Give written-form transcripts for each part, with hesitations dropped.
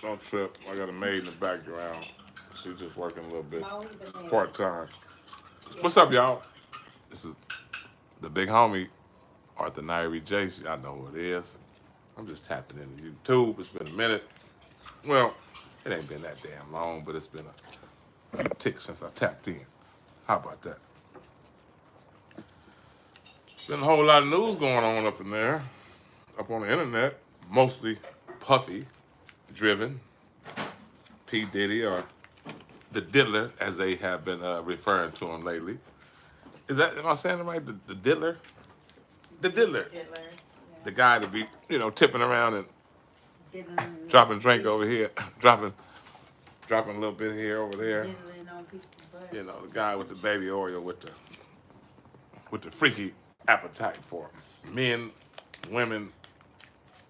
Don't trip. I got a maid in the background. She's just working a little bit part time. What's up, y'all? This is the big homie, Arthur Nairi Jace. Y'all know who it is. I'm just tapping into YouTube. It's been a minute. Well, it ain't been that damn long, but it's been a few ticks since I tapped in. How about that? Been a whole lot of news going on up in there, up on the internet. Mostly Puffy driven. P. Diddy, or the Diddler, as they have been referring to him lately. Is that, am I saying it right? The Diddler? The Diddler. Diddler. The guy to be, tipping around and dropping drink over here, dropping a little bit here over there. On people's butts. The guy with the baby oil with the freaky appetite for men, women,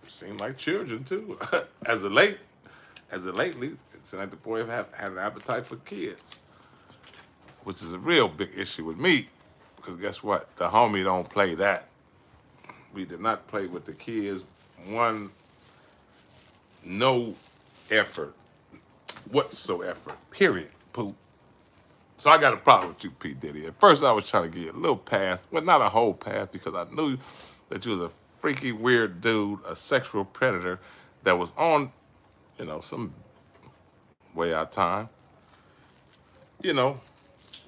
seem like children too. as of lately, it seems like the boy has an appetite for kids, which is a real big issue with me, because guess what? The homie don't play that. We did not play with the kids. One, no effort whatsoever. Period. Poop. So I got a problem with you, P. Diddy. At first, I was trying to give you a little pass, but not a whole pass, because I knew that you was a freaky, weird dude, a sexual predator that was on, some way out of time. So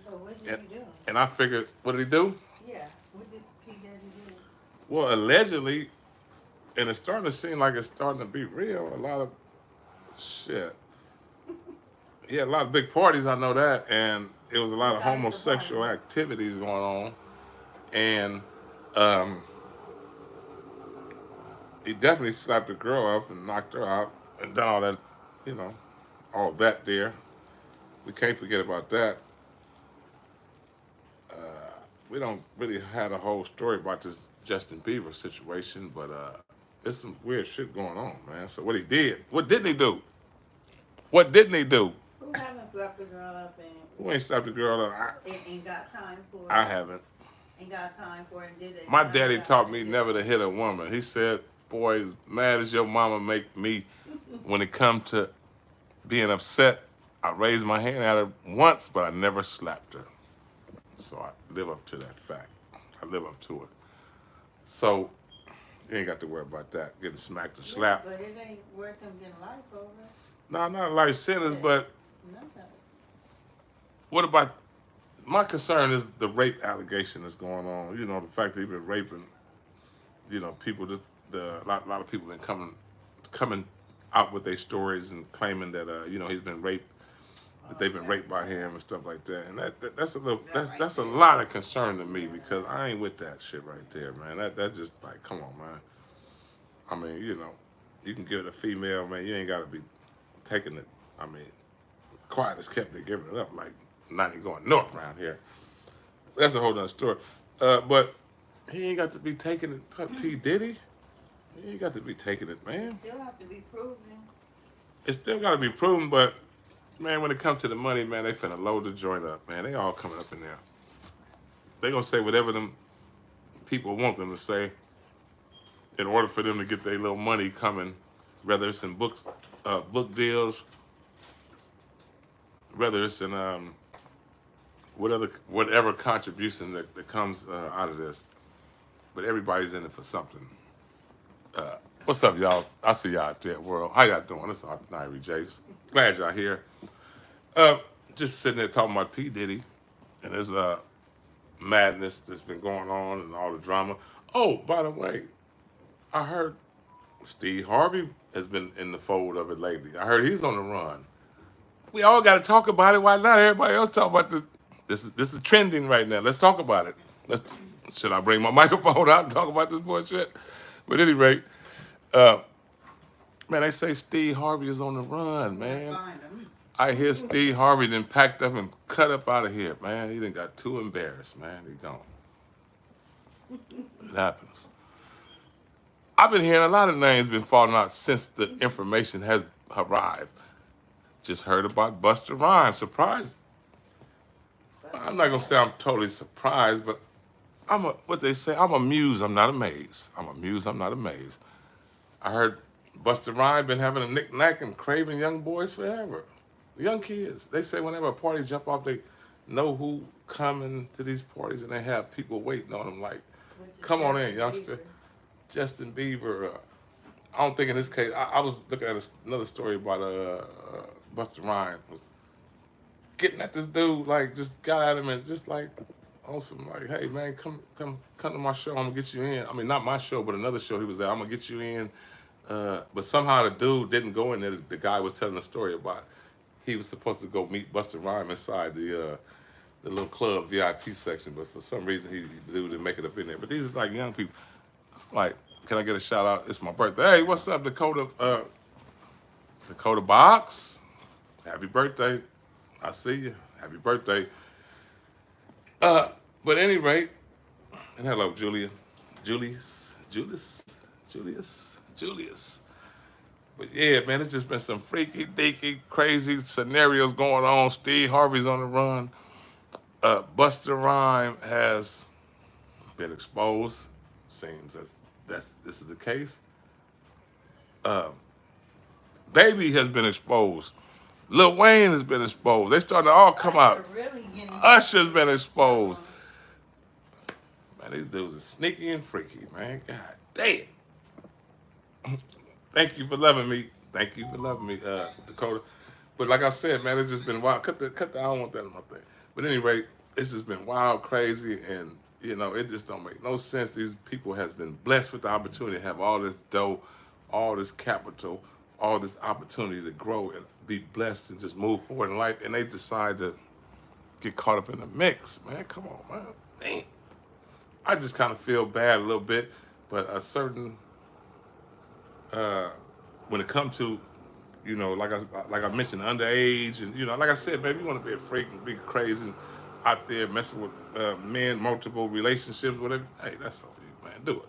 what did he do? And I figured, what did he do? Yeah. What did P. Diddy do? Well, allegedly, and it's starting to seem like it's starting to be real, a lot of shit. He had a lot of big parties, I know that, and it was a lot of homosexual activities going on. And he definitely slapped a girl up and knocked her out and done all that, all that there. We can't forget about that. We don't really have a whole story about this Justin Bieber situation, but there's some weird shit going on, man. So what didn't he do? What didn't he do? Who haven't slapped a girl up and Who ain't slapped a girl up? ain't got time for it? I haven't. Ain't got time for it and did it. My daddy taught me never to hit a woman. He said, boy, as mad as your mama make me when it come to being upset, I raised my hand at her once, but I never slapped her. So I live up to that fact. I live up to it. So you ain't got to worry about that, getting smacked or slapped. But it ain't worth them getting life over. No, not a life sentence, but what about, my concern is the rape allegation that's going on. The fact that he's been raping, people, a lot of people been coming out with their stories and claiming that, he's been raped, that they've been raped by him and stuff like that. And that's a lot of concern to me, because I ain't with that shit right there, man. That's just like, come on, man. I mean, you can give it a female, man. You ain't got to be taking it. I mean, quiet as kept, they're giving it up like not even going north around here. That's a whole nother story. But he ain't got to be taking it, P. Diddy. He ain't got to be taking it, man. It still have to be proven. It still got to be proven, but, man, when it comes to the money, man, they finna load the joint up, man. They all coming up in there. They gonna say whatever them people want them to say in order for them to get their little money coming, whether it's in book deals, whether it's in whatever contribution that comes out of this. But everybody's in it for something. What's up, y'all? I see y'all out there, world. How y'all doing? This is Arthur Nairi Jace. Glad y'all here. Just sitting there talking about P. Diddy and his madness that's been going on and all the drama. Oh, by the way, I heard Steve Harvey has been in the fold of it lately. I heard he's on the run. We all got to talk about it. Why not everybody else talk about this? This is trending right now. Let's talk about it. Should I bring my microphone out and talk about this bullshit? But at any rate, man, they say Steve Harvey is on the run, man. I hear Steve Harvey done packed up and cut up out of here, man. He done got too embarrassed, man. He gone. It happens. I've been hearing a lot of names been falling out since the information has arrived. Just heard about Busta Rhymes. Surprised. I'm not gonna say I'm totally surprised, but what they say, I'm amused, I'm not amazed. I'm amused, I'm not amazed. I heard Busta Rhymes been having a knick-knack and craving young boys forever. Young kids. They say whenever a party jump off, they know who coming to these parties and they have people waiting on them like, Which is come on in, Justin youngster. Bieber. Justin Bieber. I don't think in this case, I was looking at another story about Busta Rhymes was getting at this dude, like just got at him and just like on some like, hey man, come to my show, I'm gonna get you in. I mean, not my show, but another show he was at. I'm gonna get you in. But somehow the dude didn't go in there. The guy was telling the story about he was supposed to go meet Busta Rhymes inside the little club VIP section, but for some reason the dude didn't make it up in there. But these are like young people. Like, can I get a shout out? It's my birthday. Hey, what's up, Dakota? Dakota Box. Happy birthday. I see you. Happy birthday. But at any rate, and hello, Julia. Julius. But yeah, man, it's just been some freaky, deaky, crazy scenarios going on. Steve Harvey's on the run. Busta Rhymes has been exposed. Seems this is the case. Baby has been exposed. Lil Wayne has been exposed. They starting to all come out. Really Usher's been exposed. Man, these dudes are sneaky and freaky, man. God damn. Thank you for loving me. Thank you for loving me, Dakota. But like I said, man, it's just been wild. Cut the. I don't want that in my thing. But anyway, it's just been wild, crazy, and you know, it just don't make no sense. These people has been blessed with the opportunity to have all this dough, all this capital, all this opportunity to grow and be blessed and just move forward in life, and they decide to get caught up in the mix. Man, come on, man. Damn. I just kind of feel bad a little bit, but a certain when it comes to, you know, like I mentioned, underage, and you know, like I said, baby, you want to be a freak and be crazy and out there messing with men, multiple relationships, whatever. Hey, that's on you, man. Do it.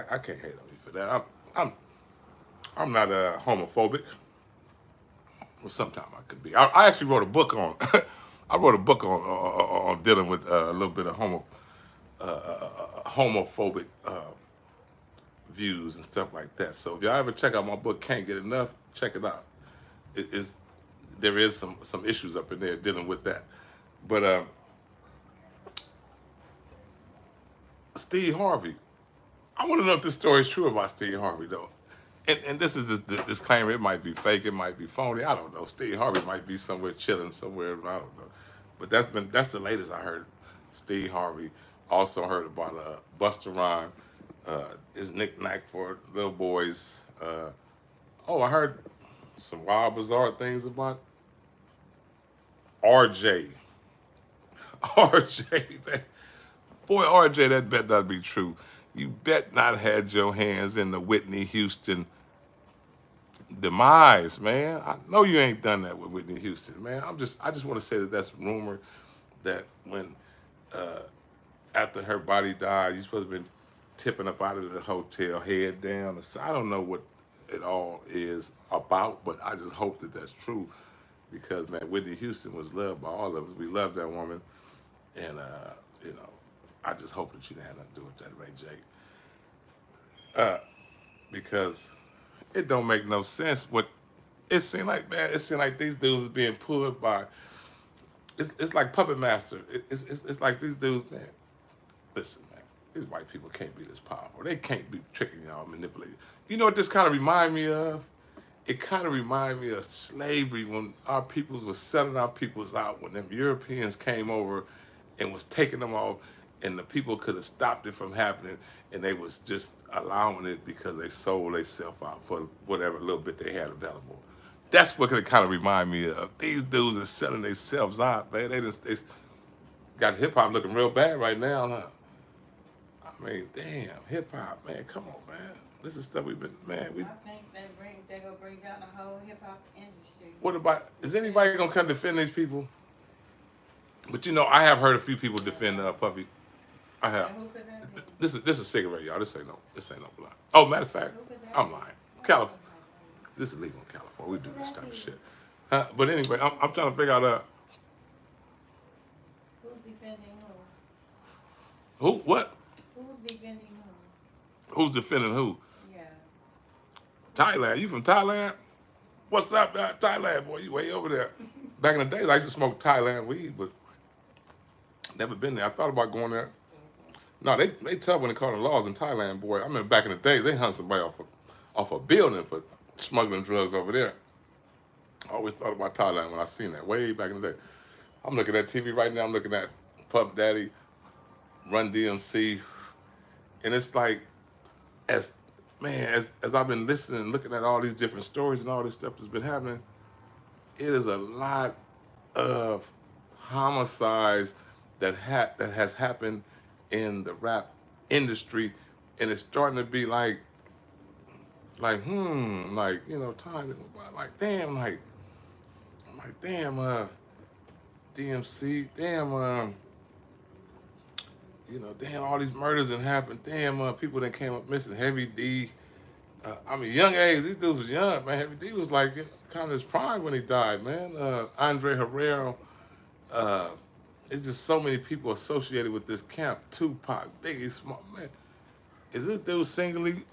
I can't hate on you for that. I'm not homophobic. Well, sometimes I could be. I actually wrote a book on. I wrote a book on dealing with a little bit of homophobic views and stuff like that. So if y'all ever check out my book, Can't Get Enough, check it out. There is some issues up in there dealing with that. But Steve Harvey, I want to know if this story is true about Steve Harvey though. And this is the disclaimer. It might be fake. It might be phony. I don't know. Steve Harvey might be somewhere chilling somewhere. I don't know. But that's the latest I heard. Steve Harvey. Also heard about Busta Rhymes. His knick-knack for little boys. I heard some wild, bizarre things about RJ. RJ, man. Boy, RJ, that bet not be true. You bet not had your hands in the Whitney Houston demise, man. I know you ain't done that with Whitney Houston, man. I just want to say that that's rumor that when after her body died, you're supposed to have been tipping up out of the hotel, head down. So I don't know what it all is about, but I just hope that that's true because, man, Whitney Houston was loved by all of us. We love that woman, and you know, I just hope that she didn't have nothing to do with that, Ray J. Because it don't make no sense. What it seemed like, man, it seemed like these dudes is being pulled by. It's like Puppet Master. It's like these dudes, man. Listen, man, these white people can't be this powerful. They can't be tricking y'all, manipulating. You know what this kind of remind me of? It kind of remind me of slavery when our peoples was selling our peoples out, when them Europeans came over and was taking them off, and the people could have stopped it from happening, and they was just allowing it because they sold themselves out for whatever little bit they had available. That's what it kind of remind me of. These dudes are selling themselves out, man. They got hip hop looking real bad right now, huh? I mean, damn, hip hop, man. Come on, man. This is stuff we've been, man. I think they're gonna bring down the whole hip hop industry. What about? Is anybody gonna come defend these people? But you know, I have heard a few people defend Puffy. I have. Who could that be? This is a cigarette, y'all. This ain't no blind. Oh, matter of fact, I'm lying. California. This is legal in California. We do this type of shit. But anyway, I'm trying to figure out Who's defending who? who, what? Who's defending who? Who's defending who? Yeah. Thailand. You from Thailand? What's up, Thailand, boy? You way over there. Back in the days, I used to smoke Thailand weed, but never been there. I thought about going there. No, they tough when they call them laws in Thailand, boy. I remember back in the days, they hung somebody off a building for smuggling drugs over there. I always thought about Thailand when I seen that, way back in the day. I'm looking at TV right now, I'm looking at Puff Daddy, Run DMC, and it's like, as I've been listening and looking at all these different stories and all this stuff that's been happening, it is a lot of homicides that has happened in the rap industry, and it's starting to be like, you know, time, like damn, DMC, damn, you know, damn, all these murders that happened, damn, people that came up missing, Heavy D. I mean, young age, these dudes was young, man. Heavy D was like kind of his prime when he died, man. Andre Herrero. It's just so many people associated with this camp. Tupac, Biggie, Small, man. Is this dude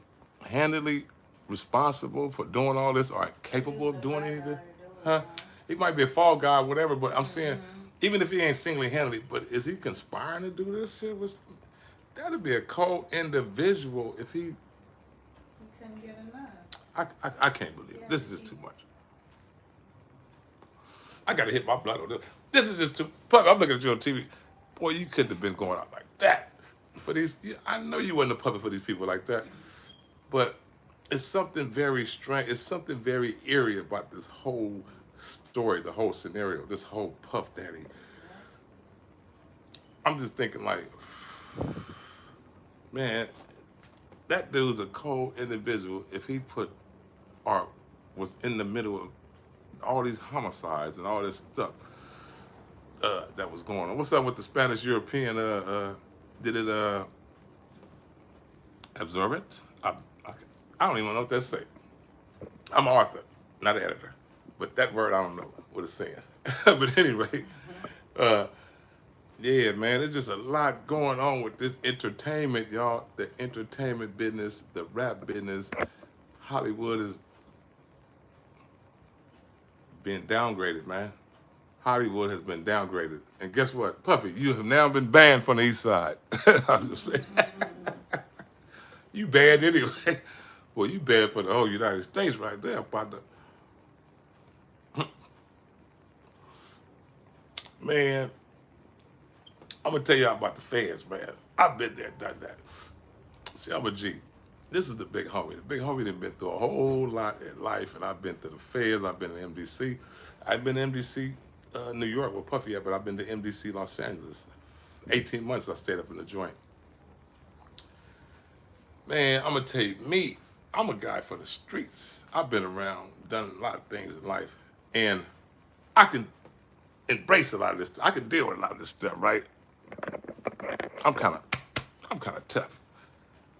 handedly responsible for doing all this, or capable of doing anything? Huh? He might be a fall guy, whatever, but I'm saying, even if he ain't single-handedly, but is he conspiring to do this shit? That'd be a cold individual if he couldn't get enough. I can't believe it. This is just too much. I gotta hit my blood on this. This is just too. Puppy, I'm looking at you on TV. Boy, you couldn't have been going out like that for these. I know you wasn't a puppet for these people like that, but it's something very strange. It's something very eerie about this whole story, the whole scenario, this whole Puff Daddy. I'm just thinking like, man, that dude's a cold individual if he was in the middle of all these homicides and all this stuff that was going on. What's up with the Spanish European? Did it absorb it? I don't even know what that say. I'm an author, not an editor, but that word I don't know what it's saying. But anyway, yeah, man, there's just a lot going on with this entertainment, y'all. The entertainment business, the rap business. Hollywood is being downgraded, man. Hollywood has been downgraded. And guess what? Puffy, you have now been banned from the East Side. I'm just saying. You banned anyway. Well, you banned for the whole United States right there, partner. Man, I'm going to tell y'all about the feds, man. I've been there, done that. See, I'm a G. This is the big homie. The big homie done been through a whole lot in life, and I've been to the feds. I've been to MDC. I've been to MDC, New York with Puffy, but I've been to MDC, Los Angeles. 18 months I stayed up in the joint. Man, I'm going to tell you, I'm a guy from the streets. I've been around, done a lot of things in life, and I can embrace a lot of this stuff. I can deal with a lot of this stuff, right? I'm kind of tough.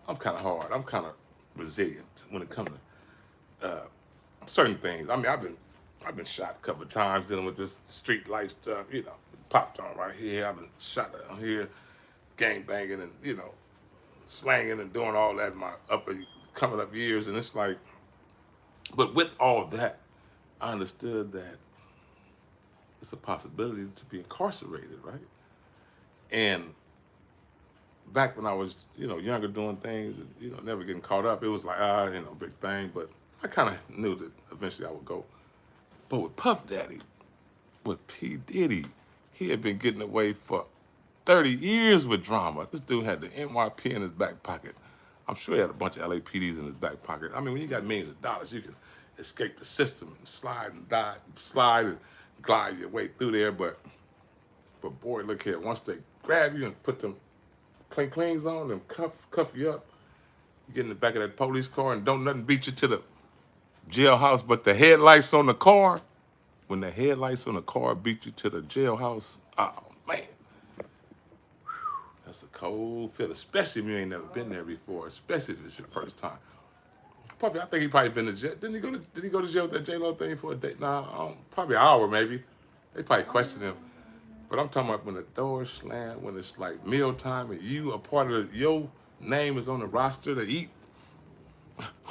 I'm kind of hard. I'm kind of resilient when it comes to certain things. I mean, I've been shot a couple of times dealing with this street life stuff. You know, popped on right here. I've been shot down here, gang banging, and you know, slanging and doing all that in my coming up years. And it's like, but with all that, I understood that it's a possibility to be incarcerated, right? And back when I was, you know, younger doing things and, you know, never getting caught up, it was like, you know, big thing. But I kind of knew that eventually I would go. But with Puff Daddy, with P. Diddy, he had been getting away for 30 years with drama. This dude had the NYP in his back pocket. I'm sure he had a bunch of LAPDs in his back pocket. I mean, when you got millions of dollars, you can escape the system and slide and glide your way through there. But boy, look here, once they grab you and put them clings on and cuff you up, you get in the back of that police car and don't nothing beat you to the jailhouse but the headlights on the car. When the headlights on the car beat you to the jailhouse, oh man, that's a cold feeling, especially if you ain't never been there before, especially if it's your first time. Puffy, I think he probably been to jail. Did he go to jail with that J-Lo thing for a day? Nah, probably an hour maybe. They probably questioned him. But I'm talking about when the doors slam, when it's like mealtime and you a part of your name is on the roster to eat.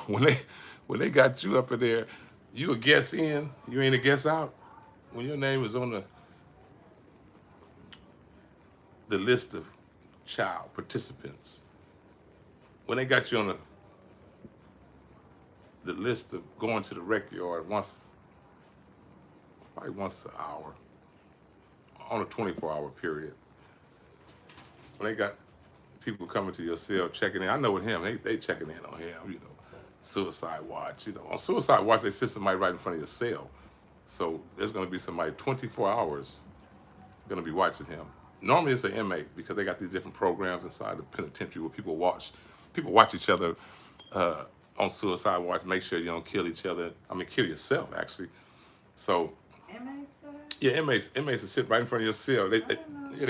When when they got you up in there, you a guest in, you ain't a guest out. When your name is on the list of child participants, when they got you on the list of going to the rec yard probably once an hour, on a 24-hour period, when they got people coming to your cell checking in, I know with him, they checking in on him, you know, suicide watch, you know. On suicide watch, they sit somebody right in front of your cell. So there's going to be somebody 24 hours going to be watching him. Normally it's an inmate because they got these different programs inside the penitentiary where people watch each other on suicide watch, make sure you don't kill each other. I mean, kill yourself, actually. So, Inmates do that? yeah, inmates will sit right in front of your cell. They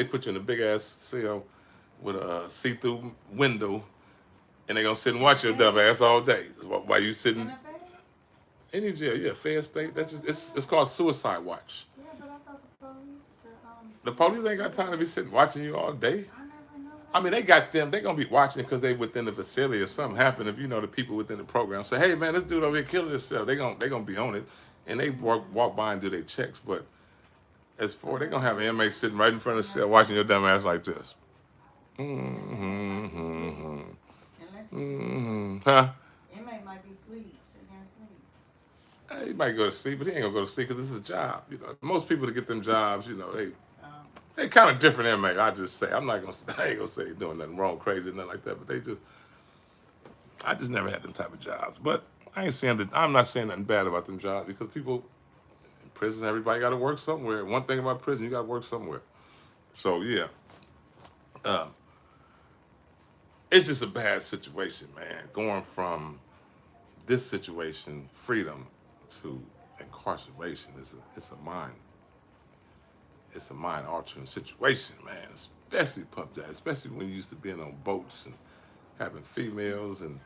put you in a big-ass cell with a see-through window, and they're going to sit and watch your dumb ass all day while you sitting In a bed? any jail. Yeah, FEDS state. That's just, it's called suicide watch. Yeah, but I thought The police ain't got time to be sitting watching you all day. I never know that. I mean, they got them. They're going to be watching because they within the facility. If something happened, if you know the people within the program say, hey, man, this dude over here killing himself, they're gonna be on it. And they walk by and do their checks. But as for, they're going to have an inmate sitting right in front of the cell watching your dumb ass like this. Huh? Inmate might be asleep, sitting there asleep. He might go to sleep, but he ain't going to go to sleep because this is his job. You know, most people that get them jobs, you know, they kind of different inmate. I just say, I ain't gonna say they're doing nothing wrong, crazy, nothing like that. But I just never had them type of jobs. But I'm not saying nothing bad about them jobs because people in prison, everybody got to work somewhere. One thing about prison, you got to work somewhere. So yeah, it's just a bad situation, man. Going from this situation, freedom, to incarceration it's a mind altering situation, man. Especially Puff Daddy, especially when you used to being on boats and having females and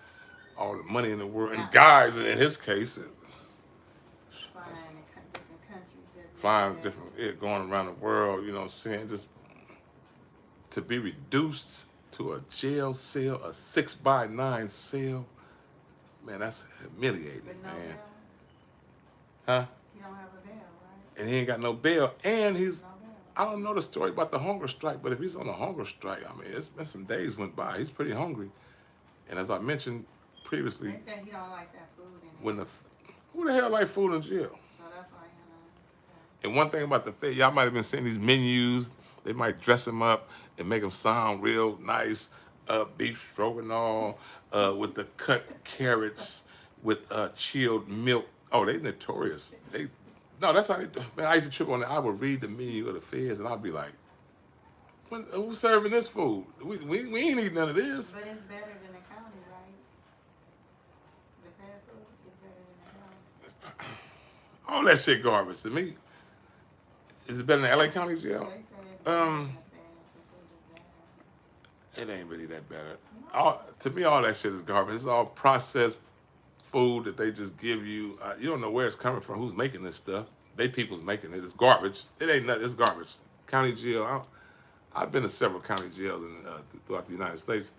all the money in the world and guys. And in his case, flying different, going around the world. You know what I'm saying? Just to be reduced to a jail cell, a 6x9 cell, man, that's humiliating, man. Huh? You don't have a bail, right? And he ain't got no bail, and I don't know the story about the hunger strike, but if he's on a hunger strike, I mean, it's been some days went by. He's pretty hungry. And as I mentioned previously, They said he don't like that food in who the hell like food in jail? So that's why And one thing about the FED, y'all might have been seeing these menus. They might dress them up and make them sound real nice. Beef stroganoff with the cut carrots with chilled milk. Oh, they notorious. No, that's how they do. Man, I used to trip on that. I would read the menu of the FEDS and I'd be like, who's serving this food? We ain't eating none of this. But it's better than the county, right? The fed food is better than the county. All that shit garbage to me. Is it better than LA County jail? They said it's better than the fed. The food is better. It ain't really that better. To me, all that shit is garbage. It's all processed food that they just give you. You don't know where it's coming from, who's making this stuff. They people's making it. It's garbage. It ain't nothing. It's garbage. County jail. I've been to several county jails throughout the United States.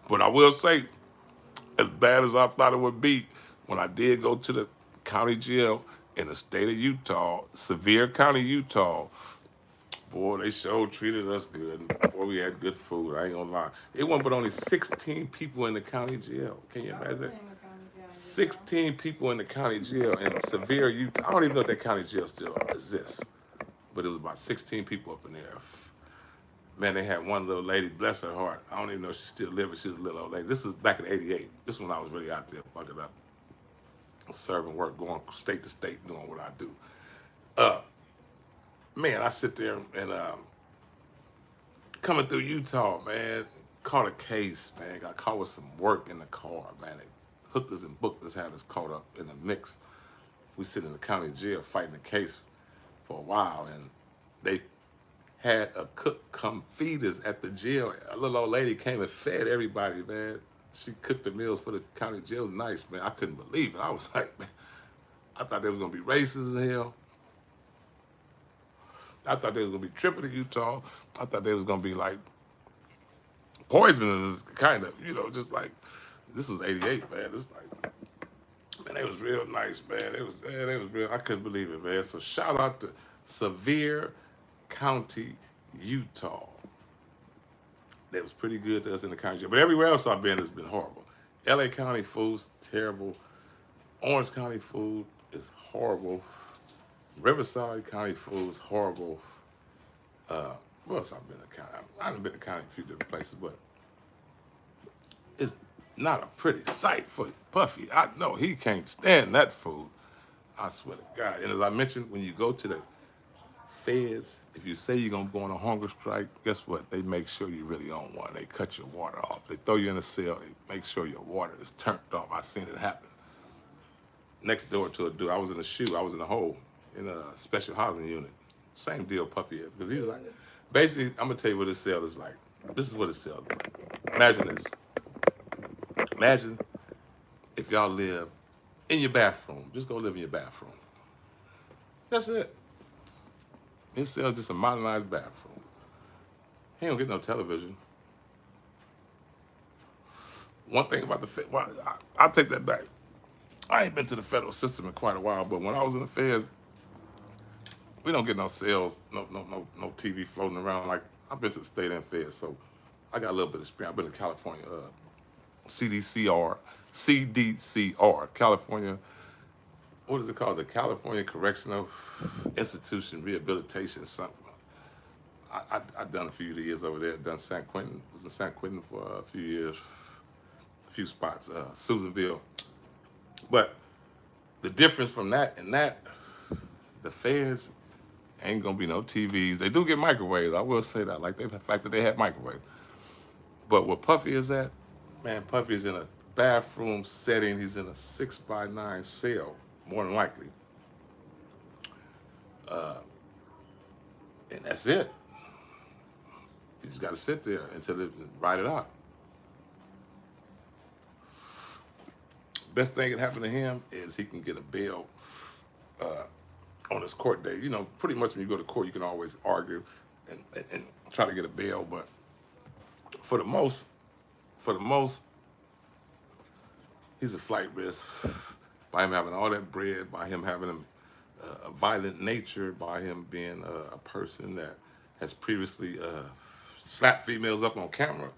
But I will say, as bad as I thought it would be, when I did go to the county jail in the state of Utah, Sevier County, Utah, boy, they sure treated us good. Boy, we had good food. I ain't gonna lie. It wasn't but only 16 people in the county jail. Can you imagine that? 16 people in the county jail in Sevier, Utah. I don't even know if that county jail still exists. But it was about 16 people up in there. Man, they had one little lady, bless her heart. I don't even know if she's still living. She was a little old lady. This is back in '88. This is when I was really out there fucking up. Serving work, going state to state, doing what I do. Man, I sit there and coming through Utah, man, caught a case, man. Got caught with some work in the car, man. They hooked us and booked us, had us caught up in the mix. We sit in the county jail fighting the case for a while, and they had a cook come feed us at the jail. A little old lady came and fed everybody, man. She cooked the meals for the county jail. It was nice, man. I couldn't believe it. I was like, man, I thought they was gonna be racist as hell. I thought they was gonna be tripping in Utah. I thought they was gonna be like poisonous, kind of, you know, just like This was '88, man. This like, man, they was real nice, man. They was real. I couldn't believe it, man. So shout out to Sevier County, Utah. That was pretty good to us in the county. But everywhere else I've been has been horrible. LA County food's terrible. Orange County food is horrible. Riverside County food is horrible. Where else I've been in the county? I've been in the county a few different places, but it's not a pretty sight for Puffy. I know he can't stand that food. I swear to God. And as I mentioned, when you go to the FEDS, if you say you're gonna go on a hunger strike, guess what? They make sure you really on one. They cut your water off. They throw you in a cell. They make sure your water is turned off. I've seen it happen. Next door to a dude, I was in a hole in a special housing unit. Same deal Puffy is. Because he's like, basically, I'm gonna tell you what his cell is like. This is what his cell is like. Imagine this. Imagine if y'all live in your bathroom. Just go live in your bathroom. That's it. His cell is just a modernized bathroom. He don't get no television. One thing about the Fed, well, I'll take that back. I ain't been to the federal system in quite a while, but when I was in the feds, we don't get no cells, no TV floating around. Like, I've been to the state and feds, so I got a little bit of experience. I've been to California, CDCR, California, what is it called? The California Correctional Institution Rehabilitation something. I've done a few years over there. Done San Quentin. Was in San Quentin for a few years, a few spots. Susanville. But the difference from that and that, the feds ain't gonna be no TVs. They do get microwaves. I will say that. Like the fact that they have microwaves. But where Puffy is at, man, Puffy is in a bathroom setting. He's in a 6x9 cell, more than likely. And that's it. You just got to sit there until they write it out. Best thing that can happen to him is he can get a bail on his court day. You know, pretty much when you go to court, you can always argue and try to get a bail. But for the most, he's a flight risk. By him having all that bread, by him having a violent nature, by him being a person that has previously slapped females up on camera,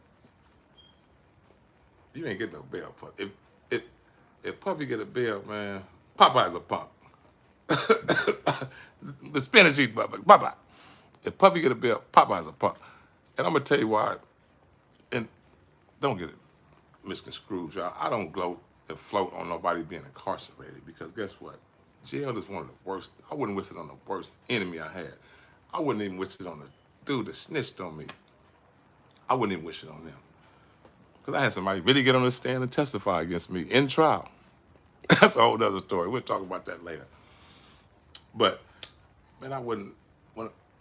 you ain't getting no bail. If Puffy get a bail, man, Popeye's a punk. The spinach eating Popeye. If Puffy get a bail, Popeye's a punk. And I'm gonna tell you why. And don't get it misconstrued, y'all. I don't gloat and float on nobody being incarcerated, because guess what? Jail is one of the worst. I wouldn't wish it on the worst enemy I had. I wouldn't even wish it on the dude that snitched on me. I wouldn't even wish it on them. Because I had somebody really get on the stand and testify against me in trial. That's a whole other story. We'll talk about that later. But, man, I wouldn't,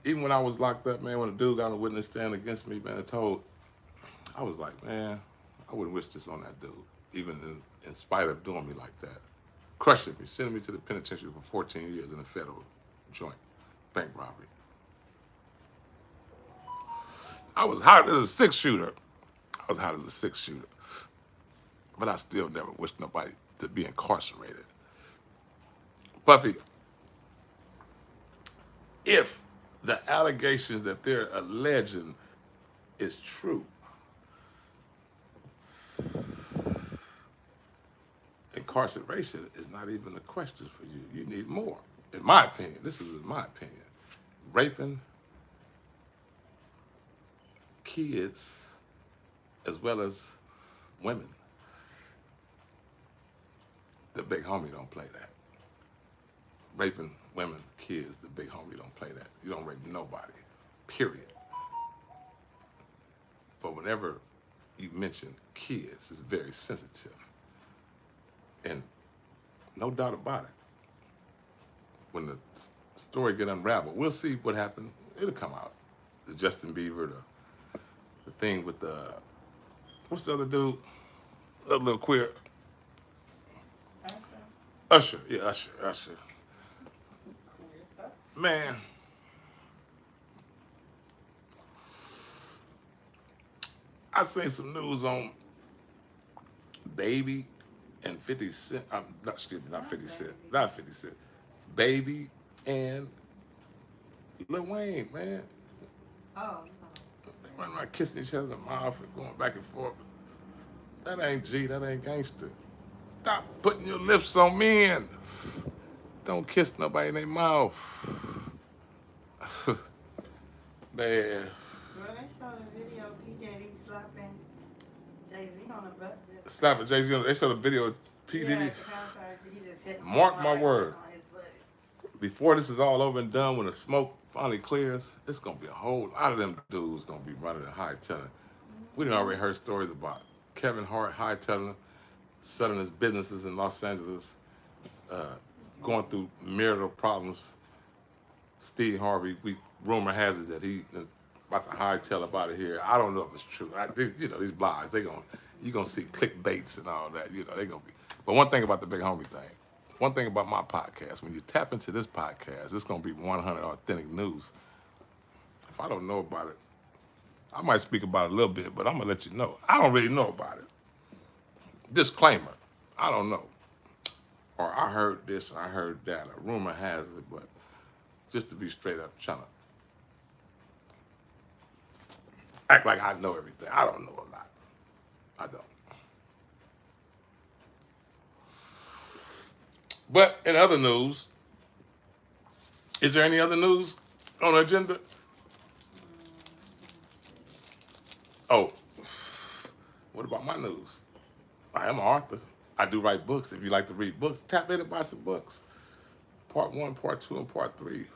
even when I was locked up, man, when a dude got on the witness stand against me, man, I was like, man, I wouldn't wish this on that dude, even in spite of doing me like that. Crushing me, sending me to the penitentiary for 14 years in a federal joint, bank robbery. I was hot as a six-shooter. But I still never wished nobody to be incarcerated. Puffy, if the allegations that they're alleging is true, incarceration is not even a question for you. You need more, in my opinion. This is in my opinion. Raping kids as well as women. The big homie don't play that. Raping women, kids, the big homie don't play that. You don't rape nobody, period. But whenever you mention kids, it's very sensitive. And no doubt about it, when the story get unraveled, we'll see what happened. It'll come out. The Justin Bieber, the thing with the, what's the other dude? A little queer. Usher. Yeah, Usher. Man. I seen some news on Baby and 50 Cent. Not, excuse me, not Not 50 Cent. baby. Not 50 Cent. Baby and Lil Wayne, man. Oh, They run around kissing each other in the mouth and going back and forth. That ain't G, that ain't gangster. Stop putting your lips on men. Don't kiss nobody in their mouth. Man. girl, they showed a video of P. Diddy slapping Jay-Z on the butt. Slapping Jay-Z. They showed a video of P. Yeah, Diddy. at the concert, he just hit him Mark my like this word. on his butt. Before this is all over and done, when the smoke finally clears, it's gonna be a whole lot of them dudes gonna be running and hightailing. We done already heard stories about Kevin Hart hightailing, selling his businesses in Los Angeles, going through marital problems. Steve Harvey, rumor has it that he about to hightail up out of here. I don't know if it's true. These blogs, you gonna see clickbaits and all that. They gonna be. But one thing about the big homie thing, one thing about my podcast, when you tap into this podcast, it's gonna be 100 authentic news. If I don't know about it, I might speak about it a little bit, but I'm gonna let you know. I don't really know about it. Disclaimer, I don't know. Or I heard this, I heard that. A rumor has it, but just to be straight up, trying to act like I know everything. I don't know a lot. I don't. But in other news, is there any other news on the agenda? Oh, what about my news? I am an author. I do write books. If you like to read books, tap in and buy some books. Part 1, Part 2, and Part 3.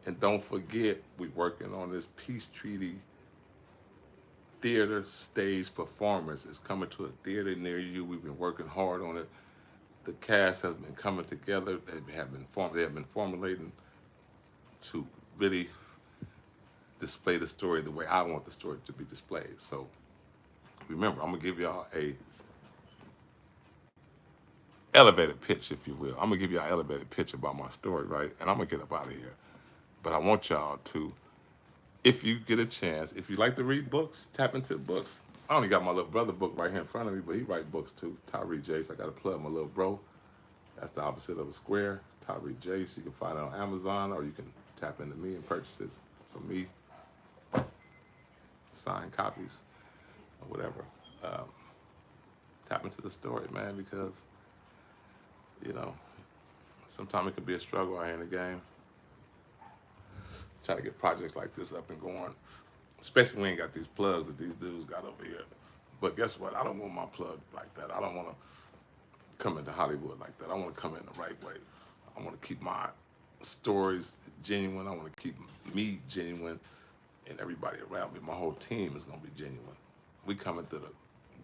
And don't forget, we're working on this peace treaty theater stage performance. It's coming to a theater near you. We've been working hard on it. The cast has been coming together. They have been formulating to really display the story the way I want the story to be displayed. So remember, I'm gonna give y'all a elevated pitch, if you will. I'm gonna give y'all an elevated pitch about my story, right? And I'm gonna get up out of here. But I want y'all to, if you get a chance, if you like to read books, tap into books. I only got my little brother book right here in front of me, but he writes books too. Tyree Jace, I got to plug my little bro. That's the opposite of a square. Tyree Jace, you can find it on Amazon, or you can tap into me and purchase it from me. Signed copies or whatever. Tap into the story, man, because, sometimes it can be a struggle out here in the game. Try to get projects like this up and going, especially when we ain't got these plugs that these dudes got over here. But guess what? I don't want my plug like that. I don't want to come into Hollywood like that. I want to come in the right way. I want to keep my stories genuine. I want to keep me genuine, and everybody around me, my whole team is going to be genuine. We coming through the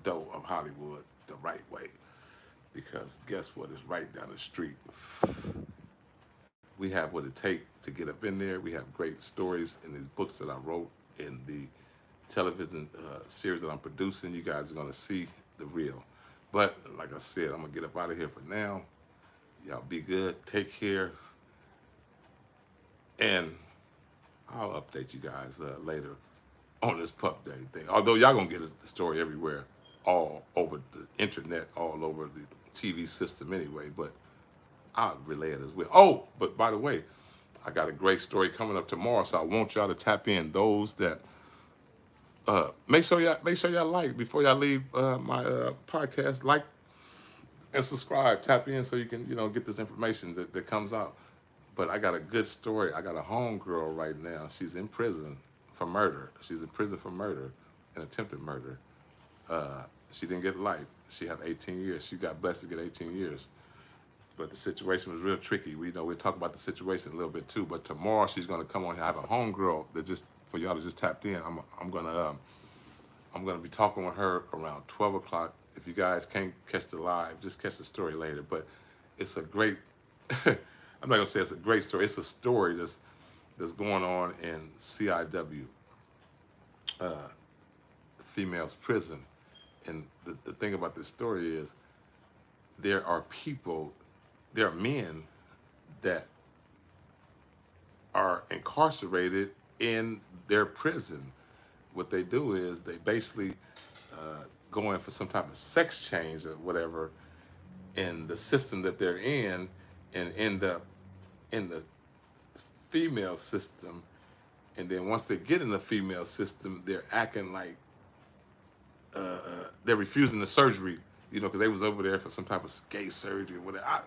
door of Hollywood the right way, because guess what? It's right down the street. We have what it takes to get up in there. We have great stories in these books that I wrote, in the television series that I'm producing. You guys are going to see the real. But like I said, I'm going to get up out of here for now. Y'all be good. Take care. And I'll update you guys later on this Pup Day thing. Although y'all going to get the story everywhere, all over the internet, all over the TV system anyway. But I'll relay it as well. Oh, but by the way, I got a great story coming up tomorrow, so I want y'all to tap in. Those that make sure y'all like before y'all leave my podcast. Like and subscribe. Tap in so you can get this information that comes out. But I got a good story. I got a homegirl right now. She's in prison for murder. She's in prison for murder, and attempted murder. She didn't get life. She had 18 years. She got blessed to get 18 years. But the situation was real tricky. We'll talk about the situation a little bit too. But tomorrow she's gonna come on here. I have a homegirl that just for y'all to just tapped in. I'm gonna be talking with her around 12 o'clock. If you guys can't catch the live, just catch the story later. But it's a great. I'm not gonna say it's a great story. It's a story that's going on in CIW, females prison. And the thing about this story is there are men that are incarcerated in their prison. What they do is they basically going for some type of sex change or whatever in the system that they're in, and end up in the female system. And then once they get in the female system, they're acting like they're refusing the surgery, because they was over there for some type of gay surgery or whatever.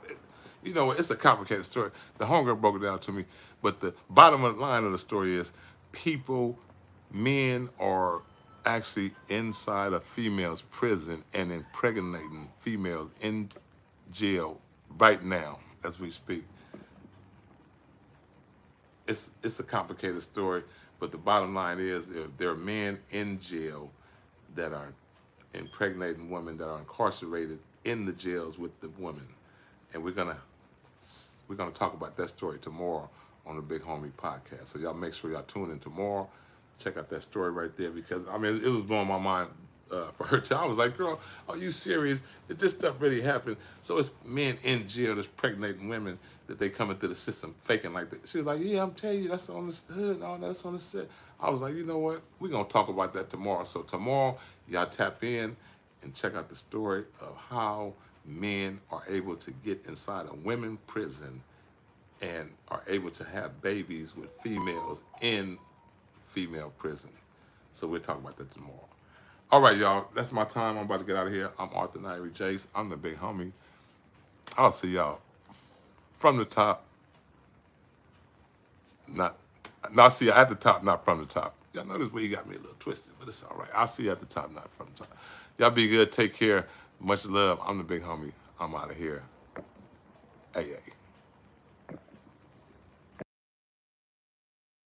It's a complicated story. The homegirl broke it down to me. But the bottom line of the story is men are actually inside a female's prison and impregnating females in jail right now as we speak. It's a complicated story, but the bottom line is there are men in jail that are impregnating women that are incarcerated in the jails with the women, and we're gonna talk about that story tomorrow on the Big Homie podcast. So y'all make sure y'all tune in tomorrow. Check out that story right there, because it was blowing my mind for her too. I was like, girl, are you serious? Did this stuff really happen? So it's men in jail that's pregnating women that they come into the system faking like that. She was like, yeah, I'm telling you, that's on the hood and all that's on the set. I was like, you know what? We're going to talk about that tomorrow. So tomorrow, y'all tap in and check out the story of how men are able to get inside a women's prison and are able to have babies with females in female prison. So we'll talk about that tomorrow. All right, y'all. That's my time. I'm about to get out of here. I'm Arthur Nairi Jace. I'm the Big Homie. I'll see y'all from the top. I'll see you at the top, not from the top. Y'all notice where you got me a little twisted, but it's all right. I'll see you at the top, not from the top. Y'all be good. Take care. Much love. I'm the Big Homie. I'm out of here. Hey.